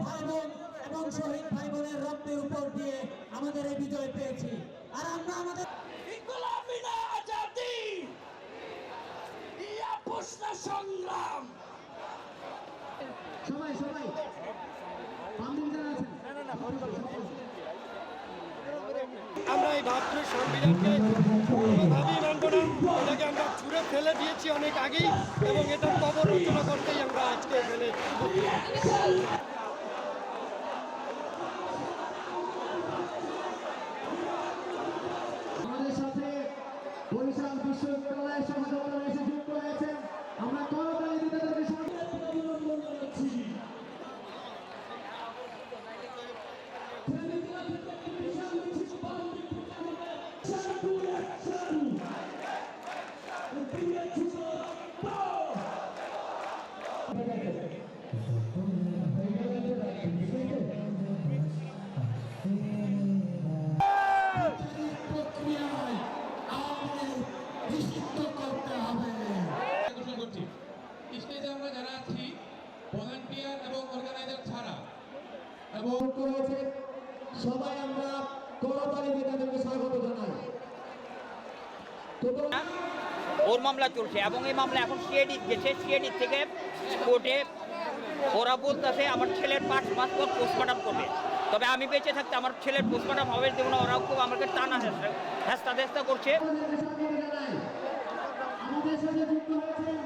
ভাই বোন এবং শহীদ ভাই বোনের রক্তের উপর দিয়ে আমাদের এই বিজয় পেয়েছি। আর আমরা আমাদের ইনকলাবী না আজাদি, ইয়া প্রশ্ন সংগ্রাম। সবাই সবাই আমরা এই ভাবছি সংবিধানকে কোনোভাবেই মানব না, এটাকে আমরা ছুঁড়ে ফেলে দিয়েছি অনেক আগেই এবং এটা কবর রচনা করতেই আমরা আজকে এখানে আমাদের সাথে বরিশাল বিশ্ববিদ্যালয়ের সহযোগিতা এসে যুক্ত হয়েছেন। আমরা করতালি দিতে তাদেরকে অভিনন্দন জানাচ্ছি। স্টেজে আমরা যারা আছি ভলান্টিয়ার এবং অর্গানাইজার ছাড়া এবং হয়েছে সবাই আমরা করতালি দিয়ে তাদেরকে স্বাগত জানাই। ওর মামলা চলছে এবং এই মামলা এখন সিআইডি গেছে, সিআইডি থেকে কোর্টে ওরা বলতেছে আমার ছেলের 5 মাস পর পোস্টমর্টম করবে। তবে আমি বেঁচে থাকতে আমার ছেলের পোস্টমর্টম হবে দেবো না, ওরাও খুব আমাকে টানা হেস্তা দেস্তা করছে। আমাদের সাথে যুক্ত হয়েছেন